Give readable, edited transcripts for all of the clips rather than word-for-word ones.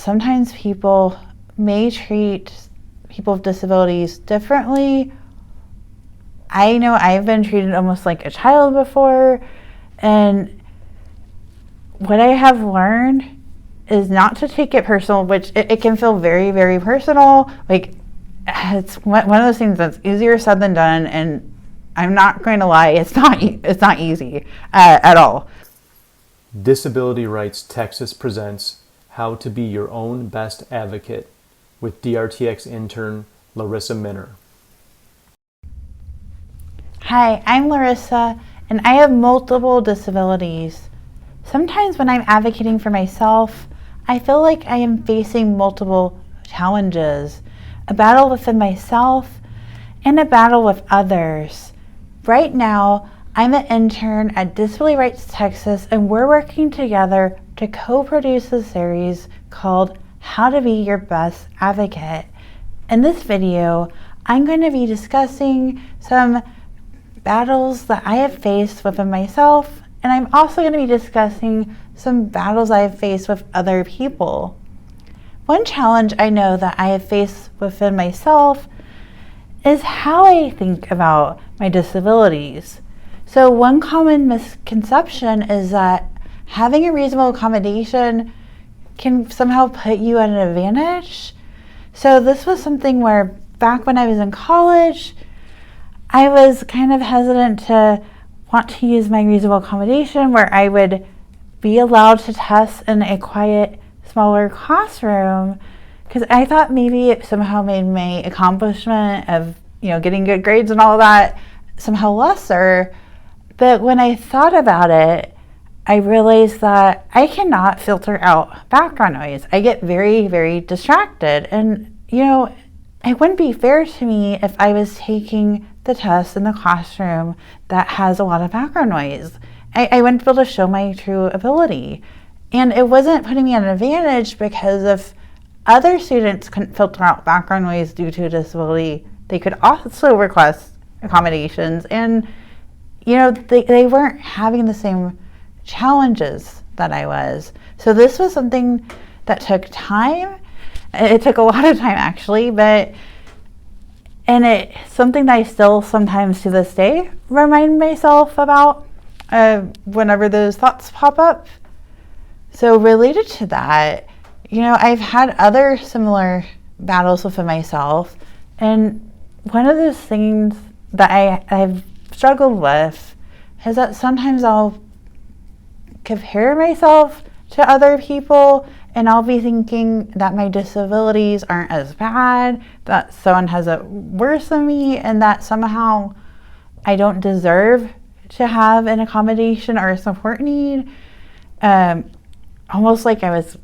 Sometimes people may treat people with disabilities differently. I know I've been treated almost like a child before, and what I have learned is not to take it personal, which it can feel very, very personal. Like, it's one of those things that's easier said than done, and I'm not going to lie, it's not easy at all. Disability Rights Texas presents How to Be Your Own Best Advocate with DRTX intern Larissa Minner. Hi, I'm Larissa, and I have multiple disabilities. Sometimes when I'm advocating for myself, I feel like I am facing multiple challenges, a battle within myself and a battle with others. Right now, I'm an intern at Disability Rights Texas, and we're working together to co-produce a series called How to Be Your Best Advocate. In this video, I'm going to be discussing some battles that I have faced within myself, and I'm also going to be discussing some battles I have faced with other people. One challenge I know that I have faced within myself is how I think about my disabilities. So one common misconception is that having a reasonable accommodation can somehow put you at an advantage. So this was something where back when I was in college, I was kind of hesitant to want to use my reasonable accommodation where I would be allowed to test in a quiet, smaller classroom, because I thought maybe it somehow made my accomplishment of, getting good grades and all that somehow lesser. But when I thought about it, I realized that I cannot filter out background noise. I get very, very distracted. And, it wouldn't be fair to me if I was taking the test in the classroom that has a lot of background noise. I wouldn't be able to show my true ability. And it wasn't putting me at an advantage because if other students couldn't filter out background noise due to a disability, they could also request accommodations. And, they weren't having the same challenges that I was. So this was something that took time. It took a lot of time, actually, and it's something that I still sometimes to this day remind myself about whenever those thoughts pop up. So related to that, I've had other similar battles within myself, and one of those things that I've struggled with is that sometimes I'll compare myself to other people, and I'll be thinking that my disabilities aren't as bad, that someone has it worse than me, and that somehow I don't deserve to have an accommodation or a support need. Almost like I was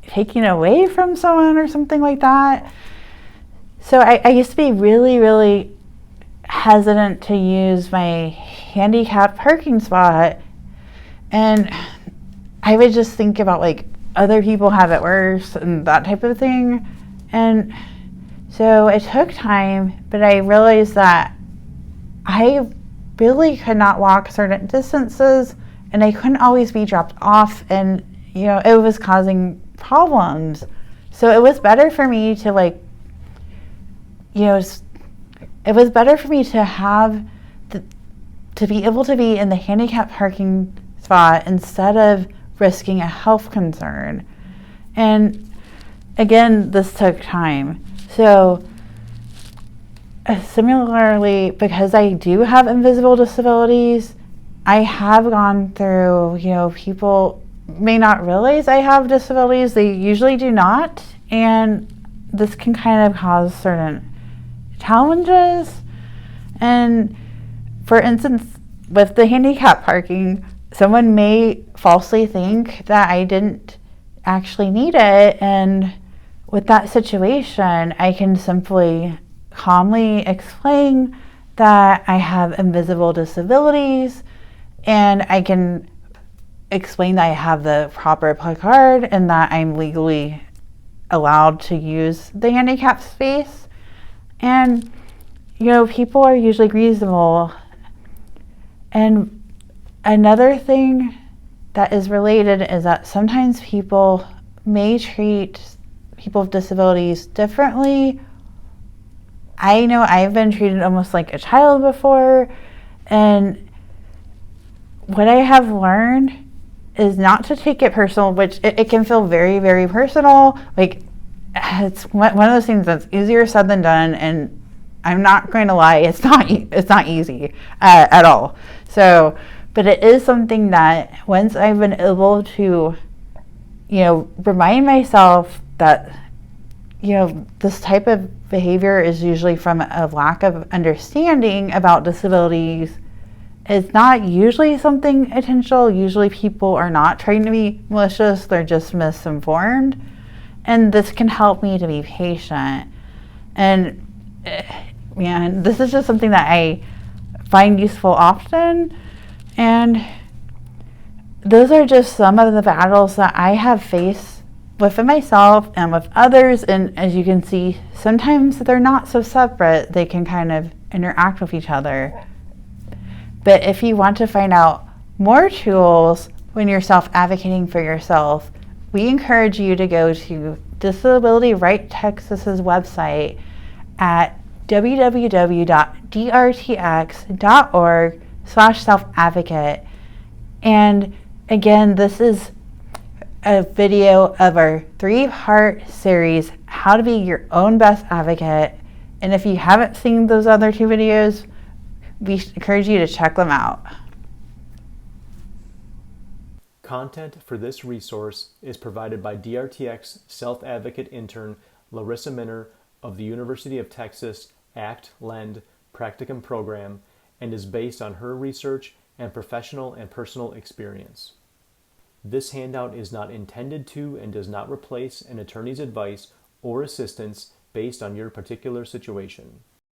taken away from someone or something like that. So I used to be really, really hesitant to use my handicapped parking spot, and I would just think about other people have it worse and that type of thing. And so it took time, but I realized that I really could not walk certain distances, and I couldn't always be dropped off, and it was causing problems. So it was better for me to it was better for me to have to be able to be in the handicapped parking spot instead of risking a health concern. And again, this took time. So similarly, because I do have invisible disabilities, I have gone through, people may not realize I have disabilities. They usually do not. And this can kind of cause certain challenges. And for instance, with the handicap parking, someone may falsely think that I didn't actually need it. And with that situation, I can simply calmly explain that I have invisible disabilities, and I can explain that I have the proper placard and that I'm legally allowed to use the handicap space. And, people are usually reasonable. And another thing that is related is that sometimes people may treat people with disabilities differently. I know I've been treated almost like a child before, and what I have learned is not to take it personal, which it can feel very, very personal. Like, it's one of those things that's easier said than done, and I'm not going to lie, it's not easy at all. So, but it is something that once I've been able to, remind myself that, this type of behavior is usually from a lack of understanding about disabilities. It's not usually something intentional. Usually people are not trying to be malicious, they're just misinformed. And this can help me to be patient. And man, this is just something that I find useful often. And those are just some of the battles that I have faced within myself and with others. And as you can see, sometimes they're not so separate. They can kind of interact with each other. But if you want to find out more tools when you're self-advocating for yourself, we encourage you to go to Disability Right Texas's website at www.drtx.org/self-advocate. And again, this is a video of our 3-part series, How to Be Your Own Best Advocate. And if you haven't seen those other 2 videos, we encourage you to check them out. Content for this resource is provided by DRTX self-advocate intern Larissa Minner of the University of Texas ACT-LEND Practicum program and is based on her research and professional and personal experience. This handout is not intended to and does not replace an attorney's advice or assistance based on your particular situation.